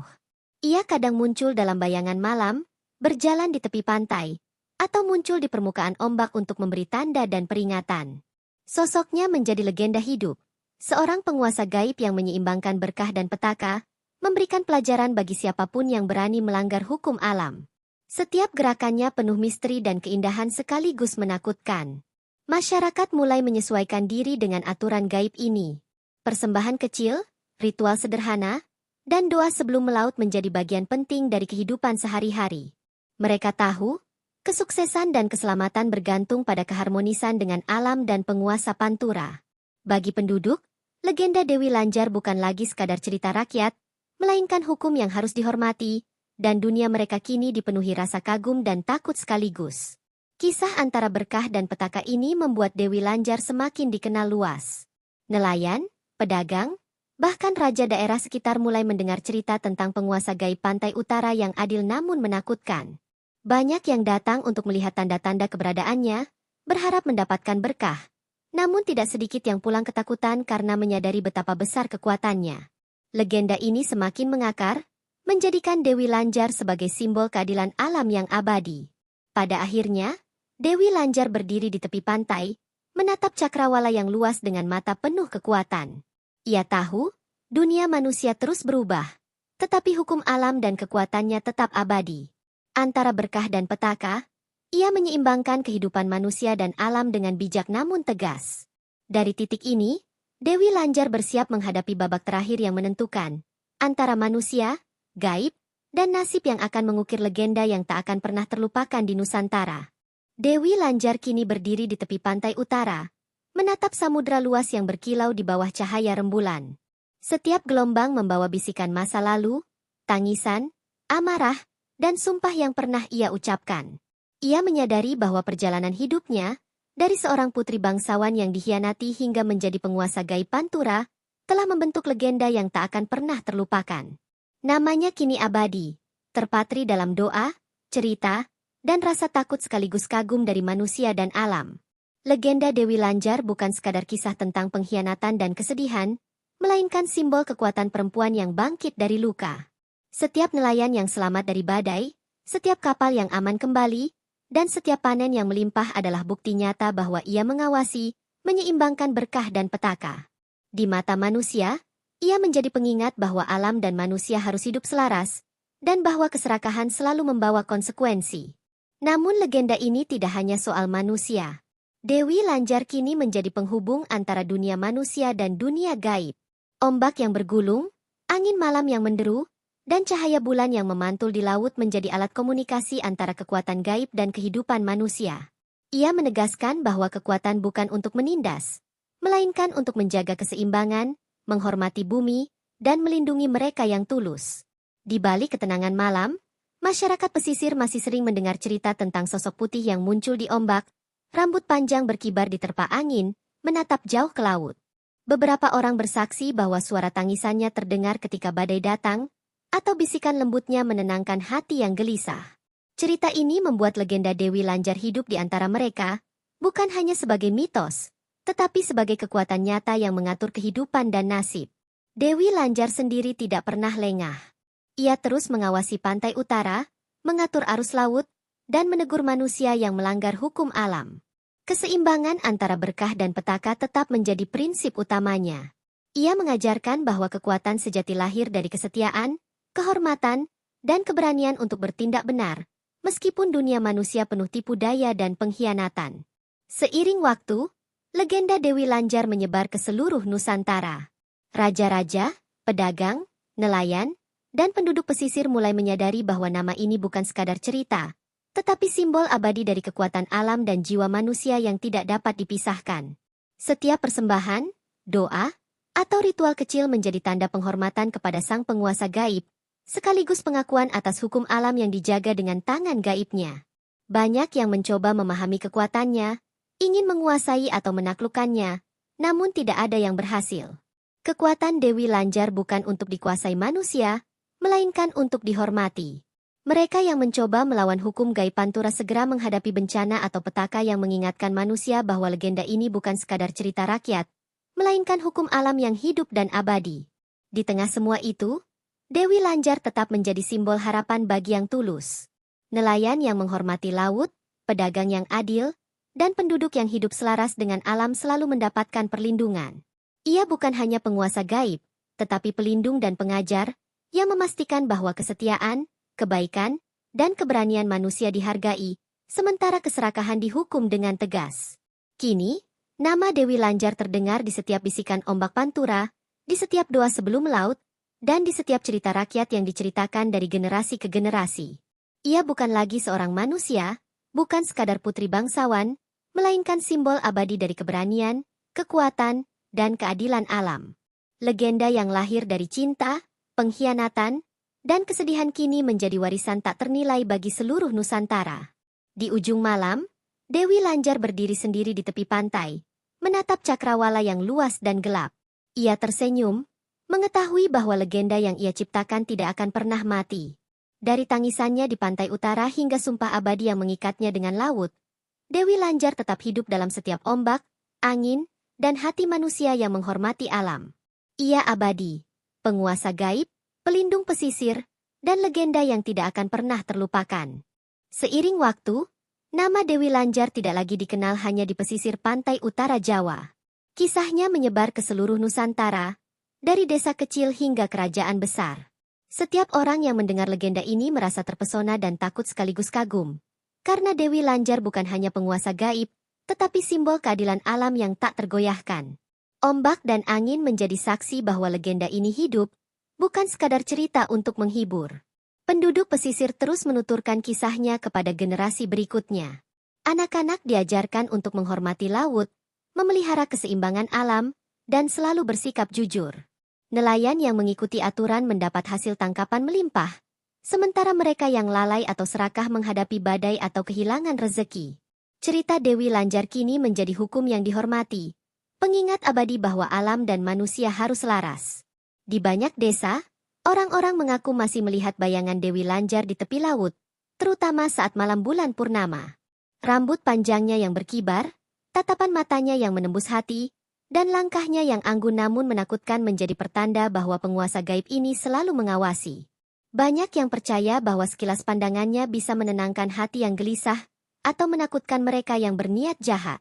Ia kadang muncul dalam bayangan malam, berjalan di tepi pantai, atau muncul di permukaan ombak untuk memberi tanda dan peringatan. Sosoknya menjadi legenda hidup. Seorang penguasa gaib yang menyeimbangkan berkah dan petaka, memberikan pelajaran bagi siapapun yang berani melanggar hukum alam. Setiap gerakannya penuh misteri dan keindahan sekaligus menakutkan. Masyarakat mulai menyesuaikan diri dengan aturan gaib ini. Persembahan kecil, ritual sederhana, dan doa sebelum melaut menjadi bagian penting dari kehidupan sehari-hari. Mereka tahu, kesuksesan dan keselamatan bergantung pada keharmonisan dengan alam dan penguasa Pantura. Bagi penduduk, legenda Dewi Lanjar bukan lagi sekadar cerita rakyat, melainkan hukum yang harus dihormati, dan dunia mereka kini dipenuhi rasa kagum dan takut sekaligus. Kisah antara berkah dan petaka ini membuat Dewi Lanjar semakin dikenal luas. Nelayan, pedagang, bahkan raja daerah sekitar mulai mendengar cerita tentang penguasa gaib pantai utara yang adil namun menakutkan. Banyak yang datang untuk melihat tanda-tanda keberadaannya, berharap mendapatkan berkah. Namun tidak sedikit yang pulang ketakutan karena menyadari betapa besar kekuatannya. Legenda ini semakin mengakar, menjadikan Dewi Lanjar sebagai simbol keadilan alam yang abadi. Pada akhirnya, Dewi Lanjar berdiri di tepi pantai, menatap cakrawala yang luas dengan mata penuh kekuatan. Ia tahu, dunia manusia terus berubah, tetapi hukum alam dan kekuatannya tetap abadi. Antara berkah dan petaka, ia menyeimbangkan kehidupan manusia dan alam dengan bijak namun tegas. Dari titik ini, Dewi Lanjar bersiap menghadapi babak terakhir yang menentukan, antara manusia, gaib, dan nasib yang akan mengukir legenda yang tak akan pernah terlupakan di Nusantara. Dewi Lanjar kini berdiri di tepi pantai utara, menatap samudra luas yang berkilau di bawah cahaya rembulan. Setiap gelombang membawa bisikan masa lalu, tangisan, amarah, dan sumpah yang pernah ia ucapkan. Ia menyadari bahwa perjalanan hidupnya, dari seorang putri bangsawan yang dikhianati hingga menjadi penguasa gaib Pantura, telah membentuk legenda yang tak akan pernah terlupakan. Namanya kini abadi, terpatri dalam doa, cerita, dan rasa takut sekaligus kagum dari manusia dan alam. Legenda Dewi Lanjar bukan sekadar kisah tentang pengkhianatan dan kesedihan, melainkan simbol kekuatan perempuan yang bangkit dari luka. Setiap nelayan yang selamat dari badai, setiap kapal yang aman kembali, dan setiap panen yang melimpah adalah bukti nyata bahwa ia mengawasi, menyeimbangkan berkah dan petaka. Di mata manusia, ia menjadi pengingat bahwa alam dan manusia harus hidup selaras, dan bahwa keserakahan selalu membawa konsekuensi. Namun legenda ini tidak hanya soal manusia. Dewi Lanjar kini menjadi penghubung antara dunia manusia dan dunia gaib. Ombak yang bergulung, angin malam yang menderu, dan cahaya bulan yang memantul di laut menjadi alat komunikasi antara kekuatan gaib dan kehidupan manusia. Ia menegaskan bahwa kekuatan bukan untuk menindas, melainkan untuk menjaga keseimbangan, menghormati bumi, dan melindungi mereka yang tulus. Di balik ketenangan malam, masyarakat pesisir masih sering mendengar cerita tentang sosok putih yang muncul di ombak, rambut panjang berkibar diterpa angin, menatap jauh ke laut. Beberapa orang bersaksi bahwa suara tangisannya terdengar ketika badai datang, atau bisikan lembutnya menenangkan hati yang gelisah. Cerita ini membuat legenda Dewi Lanjar hidup di antara mereka, bukan hanya sebagai mitos, tetapi sebagai kekuatan nyata yang mengatur kehidupan dan nasib. Dewi Lanjar sendiri tidak pernah lengah. Ia terus mengawasi pantai utara, mengatur arus laut, dan menegur manusia yang melanggar hukum alam. Keseimbangan antara berkah dan petaka tetap menjadi prinsip utamanya. Ia mengajarkan bahwa kekuatan sejati lahir dari kesetiaan, kehormatan, dan keberanian untuk bertindak benar, meskipun dunia manusia penuh tipu daya dan pengkhianatan. Seiring waktu, legenda Dewi Lanjar menyebar ke seluruh Nusantara. Raja-raja, pedagang, nelayan, dan penduduk pesisir mulai menyadari bahwa nama ini bukan sekadar cerita, tetapi simbol abadi dari kekuatan alam dan jiwa manusia yang tidak dapat dipisahkan. Setiap persembahan, doa, atau ritual kecil menjadi tanda penghormatan kepada sang penguasa gaib, sekaligus pengakuan atas hukum alam yang dijaga dengan tangan gaibnya. Banyak yang mencoba memahami kekuatannya, ingin menguasai atau menaklukkannya, namun tidak ada yang berhasil. Kekuatan Dewi Lanjar bukan untuk dikuasai manusia, melainkan untuk dihormati. Mereka yang mencoba melawan hukum gaib Pantura segera menghadapi bencana atau petaka yang mengingatkan manusia bahwa legenda ini bukan sekadar cerita rakyat, melainkan hukum alam yang hidup dan abadi. Di tengah semua itu, Dewi Lanjar tetap menjadi simbol harapan bagi yang tulus. Nelayan yang menghormati laut, pedagang yang adil, dan penduduk yang hidup selaras dengan alam selalu mendapatkan perlindungan. Ia bukan hanya penguasa gaib, tetapi pelindung dan pengajar, yang memastikan bahwa kesetiaan, kebaikan, dan keberanian manusia dihargai, sementara keserakahan dihukum dengan tegas. Kini, nama Dewi Lanjar terdengar di setiap bisikan ombak Pantura, di setiap doa sebelum melaut, dan di setiap cerita rakyat yang diceritakan dari generasi ke generasi. Ia bukan lagi seorang manusia, bukan sekadar putri bangsawan, melainkan simbol abadi dari keberanian, kekuatan, dan keadilan alam. Legenda yang lahir dari cinta, pengkhianatan, dan kesedihan kini menjadi warisan tak ternilai bagi seluruh Nusantara. Di ujung malam, Dewi Lanjar berdiri sendiri di tepi pantai, menatap cakrawala yang luas dan gelap. Ia tersenyum, mengetahui bahwa legenda yang ia ciptakan tidak akan pernah mati. Dari tangisannya di pantai utara hingga sumpah abadi yang mengikatnya dengan laut, Dewi Lanjar tetap hidup dalam setiap ombak, angin, dan hati manusia yang menghormati alam. Ia abadi, penguasa gaib, pelindung pesisir, dan legenda yang tidak akan pernah terlupakan. Seiring waktu, nama Dewi Lanjar tidak lagi dikenal hanya di pesisir pantai utara Jawa. Kisahnya menyebar ke seluruh Nusantara, dari desa kecil hingga kerajaan besar. Setiap orang yang mendengar legenda ini merasa terpesona dan takut sekaligus kagum. Karena Dewi Lanjar bukan hanya penguasa gaib, tetapi simbol keadilan alam yang tak tergoyahkan. Ombak dan angin menjadi saksi bahwa legenda ini hidup, bukan sekadar cerita untuk menghibur. Penduduk pesisir terus menuturkan kisahnya kepada generasi berikutnya. Anak-anak diajarkan untuk menghormati laut, memelihara keseimbangan alam, dan selalu bersikap jujur. Nelayan yang mengikuti aturan mendapat hasil tangkapan melimpah, sementara mereka yang lalai atau serakah menghadapi badai atau kehilangan rezeki. Cerita Dewi Lanjar kini menjadi hukum yang dihormati, pengingat abadi bahwa alam dan manusia harus selaras. Di banyak desa, orang-orang mengaku masih melihat bayangan Dewi Lanjar di tepi laut, terutama saat malam bulan purnama. Rambut panjangnya yang berkibar, tatapan matanya yang menembus hati, dan langkahnya yang anggun namun menakutkan menjadi pertanda bahwa penguasa gaib ini selalu mengawasi. Banyak yang percaya bahwa sekilas pandangannya bisa menenangkan hati yang gelisah atau menakutkan mereka yang berniat jahat.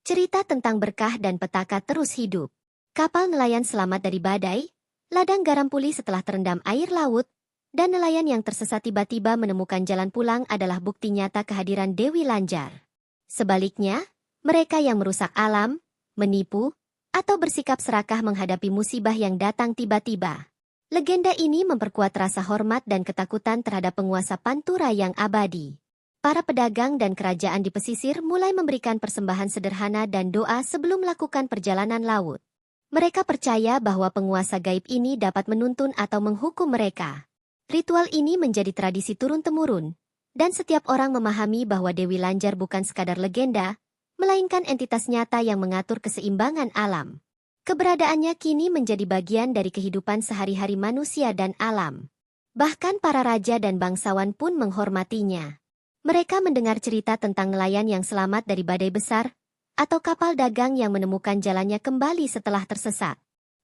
Cerita tentang berkah dan petaka terus hidup. Kapal nelayan selamat dari badai, ladang garam pulih setelah terendam air laut, dan nelayan yang tersesat tiba-tiba menemukan jalan pulang adalah bukti nyata kehadiran Dewi Lanjar. Sebaliknya, mereka yang merusak alam, menipu, atau bersikap serakah menghadapi musibah yang datang tiba-tiba. Legenda ini memperkuat rasa hormat dan ketakutan terhadap penguasa Pantura yang abadi. Para pedagang dan kerajaan di pesisir mulai memberikan persembahan sederhana dan doa sebelum melakukan perjalanan laut. Mereka percaya bahwa penguasa gaib ini dapat menuntun atau menghukum mereka. Ritual ini menjadi tradisi turun-temurun, dan setiap orang memahami bahwa Dewi Lanjar bukan sekadar legenda, melainkan entitas nyata yang mengatur keseimbangan alam. Keberadaannya kini menjadi bagian dari kehidupan sehari-hari manusia dan alam. Bahkan para raja dan bangsawan pun menghormatinya. Mereka mendengar cerita tentang nelayan yang selamat dari badai besar, atau kapal dagang yang menemukan jalannya kembali setelah tersesat.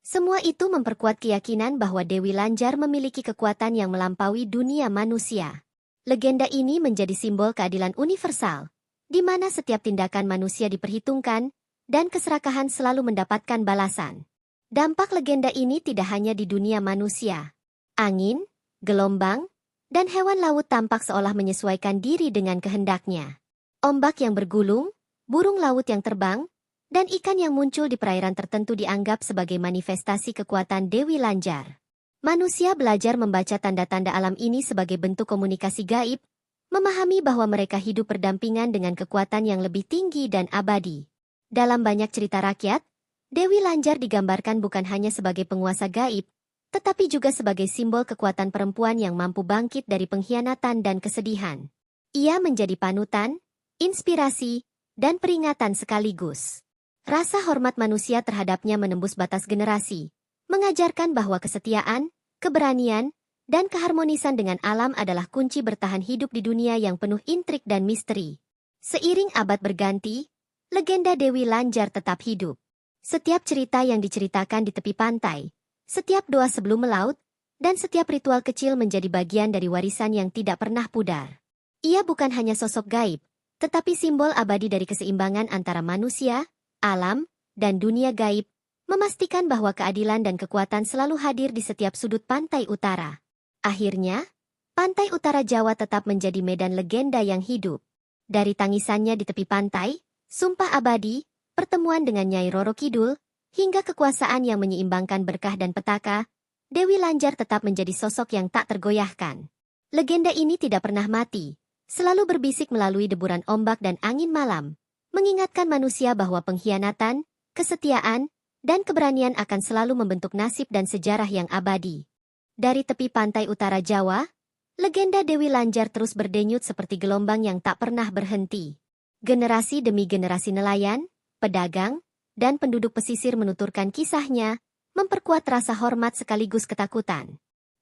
Semua itu memperkuat keyakinan bahwa Dewi Lanjar memiliki kekuatan yang melampaui dunia manusia. Legenda ini menjadi simbol keadilan universal, di mana setiap tindakan manusia diperhitungkan, dan keserakahan selalu mendapatkan balasan. Dampak legenda ini tidak hanya di dunia manusia. Angin, gelombang, dan hewan laut tampak seolah menyesuaikan diri dengan kehendaknya. Ombak yang bergulung, burung laut yang terbang, dan ikan yang muncul di perairan tertentu dianggap sebagai manifestasi kekuatan Dewi Lanjar. Manusia belajar membaca tanda-tanda alam ini sebagai bentuk komunikasi gaib, memahami bahwa mereka hidup berdampingan dengan kekuatan yang lebih tinggi dan abadi. Dalam banyak cerita rakyat, Dewi Lanjar digambarkan bukan hanya sebagai penguasa gaib, tetapi juga sebagai simbol kekuatan perempuan yang mampu bangkit dari pengkhianatan dan kesedihan. Ia menjadi panutan, inspirasi, dan peringatan sekaligus. Rasa hormat manusia terhadapnya menembus batas generasi, mengajarkan bahwa kesetiaan, keberanian, dan keharmonisan dengan alam adalah kunci bertahan hidup di dunia yang penuh intrik dan misteri. Seiring abad berganti, legenda Dewi Lanjar tetap hidup. Setiap cerita yang diceritakan di tepi pantai, setiap doa sebelum melaut, dan setiap ritual kecil menjadi bagian dari warisan yang tidak pernah pudar. Ia bukan hanya sosok gaib, tetapi simbol abadi dari keseimbangan antara manusia, alam, dan dunia gaib, memastikan bahwa keadilan dan kekuatan selalu hadir di setiap sudut pantai utara. Akhirnya, pantai utara Jawa tetap menjadi medan legenda yang hidup. Dari tangisannya di tepi pantai, sumpah abadi, pertemuan dengan Nyai Roro Kidul, hingga kekuasaan yang menyeimbangkan berkah dan petaka, Dewi Lanjar tetap menjadi sosok yang tak tergoyahkan. Legenda ini tidak pernah mati, selalu berbisik melalui deburan ombak dan angin malam, mengingatkan manusia bahwa pengkhianatan, kesetiaan, dan keberanian akan selalu membentuk nasib dan sejarah yang abadi. Dari tepi pantai utara Jawa, legenda Dewi Lanjar terus berdenyut seperti gelombang yang tak pernah berhenti. Generasi demi generasi nelayan, pedagang, dan penduduk pesisir menuturkan kisahnya, memperkuat rasa hormat sekaligus ketakutan.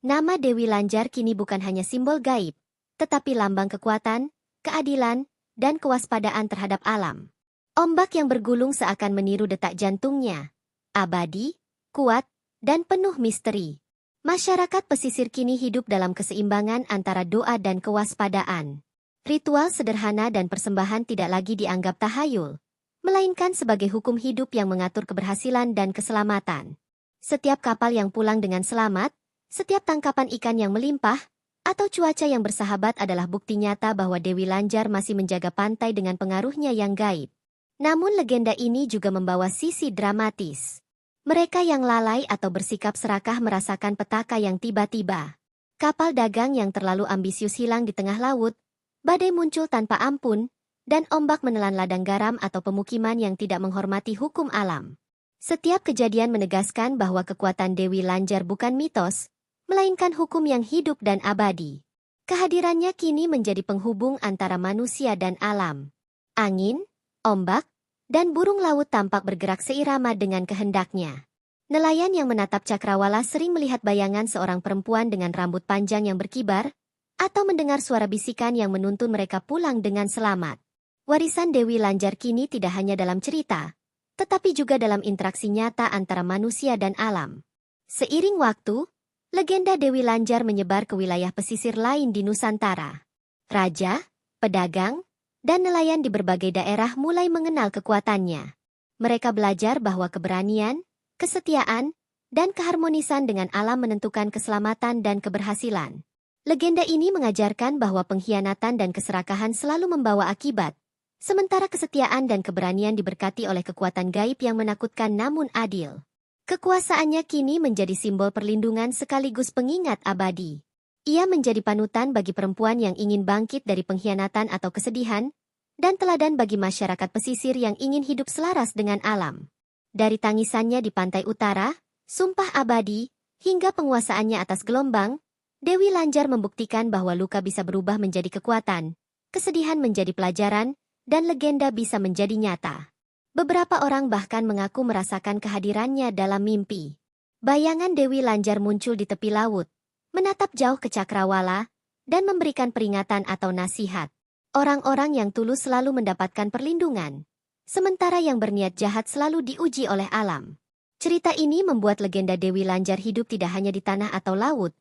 Nama Dewi Lanjar kini bukan hanya simbol gaib, tetapi lambang kekuatan, keadilan, dan kewaspadaan terhadap alam. Ombak yang bergulung seakan meniru detak jantungnya. Abadi, kuat, dan penuh misteri. Masyarakat pesisir kini hidup dalam keseimbangan antara doa dan kewaspadaan. Ritual sederhana dan persembahan tidak lagi dianggap tahayul, melainkan sebagai hukum hidup yang mengatur keberhasilan dan keselamatan. Setiap kapal yang pulang dengan selamat, setiap tangkapan ikan yang melimpah, atau cuaca yang bersahabat adalah bukti nyata bahwa Dewi Lanjar masih menjaga pantai dengan pengaruhnya yang gaib. Namun legenda ini juga membawa sisi dramatis. Mereka yang lalai atau bersikap serakah merasakan petaka yang tiba-tiba. Kapal dagang yang terlalu ambisius hilang di tengah laut, badai muncul tanpa ampun, dan ombak menelan ladang garam atau pemukiman yang tidak menghormati hukum alam. Setiap kejadian menegaskan bahwa kekuatan Dewi Lanjar bukan mitos, melainkan hukum yang hidup dan abadi. Kehadirannya kini menjadi penghubung antara manusia dan alam. Angin, ombak, dan burung laut tampak bergerak seirama dengan kehendaknya. Nelayan yang menatap cakrawala sering melihat bayangan seorang perempuan dengan rambut panjang yang berkibar, atau mendengar suara bisikan yang menuntun mereka pulang dengan selamat. Warisan Dewi Lanjar kini tidak hanya dalam cerita, tetapi juga dalam interaksi nyata antara manusia dan alam. Seiring waktu, legenda Dewi Lanjar menyebar ke wilayah pesisir lain di Nusantara. Raja, pedagang, dan nelayan di berbagai daerah mulai mengenal kekuatannya. Mereka belajar bahwa keberanian, kesetiaan, dan keharmonisan dengan alam menentukan keselamatan dan keberhasilan. Legenda ini mengajarkan bahwa pengkhianatan dan keserakahan selalu membawa akibat, sementara kesetiaan dan keberanian diberkati oleh kekuatan gaib yang menakutkan namun adil. Kekuasaannya kini menjadi simbol perlindungan sekaligus pengingat abadi. Ia menjadi panutan bagi perempuan yang ingin bangkit dari pengkhianatan atau kesedihan, dan teladan bagi masyarakat pesisir yang ingin hidup selaras dengan alam. Dari tangisannya di pantai utara, sumpah abadi, hingga penguasaannya atas gelombang, Dewi Lanjar membuktikan bahwa luka bisa berubah menjadi kekuatan, kesedihan menjadi pelajaran, dan legenda bisa menjadi nyata. Beberapa orang bahkan mengaku merasakan kehadirannya dalam mimpi. Bayangan Dewi Lanjar muncul di tepi laut, menatap jauh ke cakrawala, dan memberikan peringatan atau nasihat. Orang-orang yang tulus selalu mendapatkan perlindungan, sementara yang berniat jahat selalu diuji oleh alam. Cerita ini membuat legenda Dewi Lanjar hidup tidak hanya di tanah atau laut,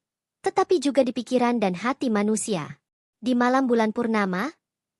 tetapi juga di pikiran dan hati manusia. Di malam bulan purnama,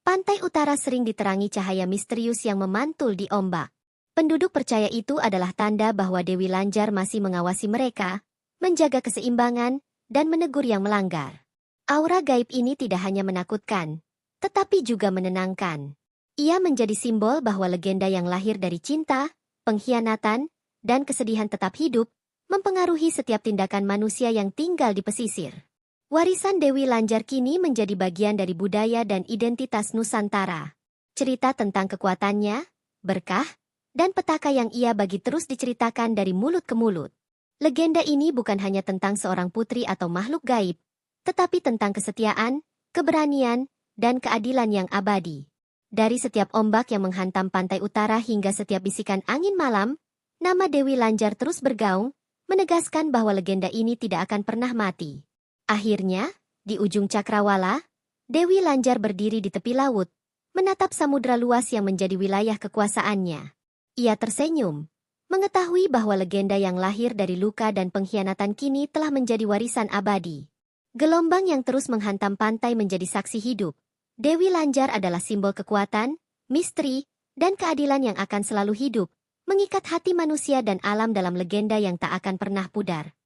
pantai utara sering diterangi cahaya misterius yang memantul di ombak. Penduduk percaya itu adalah tanda bahwa Dewi Lanjar masih mengawasi mereka, menjaga keseimbangan, dan menegur yang melanggar. Aura gaib ini tidak hanya menakutkan, tetapi juga menenangkan. Ia menjadi simbol bahwa legenda yang lahir dari cinta, pengkhianatan, dan kesedihan tetap hidup, mempengaruhi setiap tindakan manusia yang tinggal di pesisir. Warisan Dewi Lanjar kini menjadi bagian dari budaya dan identitas Nusantara. Cerita tentang kekuatannya, berkah, dan petaka yang ia bagi terus diceritakan dari mulut ke mulut. Legenda ini bukan hanya tentang seorang putri atau makhluk gaib, tetapi tentang kesetiaan, keberanian, dan keadilan yang abadi. Dari setiap ombak yang menghantam pantai utara hingga setiap bisikan angin malam, nama Dewi Lanjar terus bergaung, menegaskan bahwa legenda ini tidak akan pernah mati. Akhirnya, di ujung cakrawala, Dewi Lanjar berdiri di tepi laut, menatap samudra luas yang menjadi wilayah kekuasaannya. Ia tersenyum, mengetahui bahwa legenda yang lahir dari luka dan pengkhianatan kini telah menjadi warisan abadi. Gelombang yang terus menghantam pantai menjadi saksi hidup. Dewi Lanjar adalah simbol kekuatan, misteri, dan keadilan yang akan selalu hidup, mengikat hati manusia dan alam dalam legenda yang tak akan pernah pudar.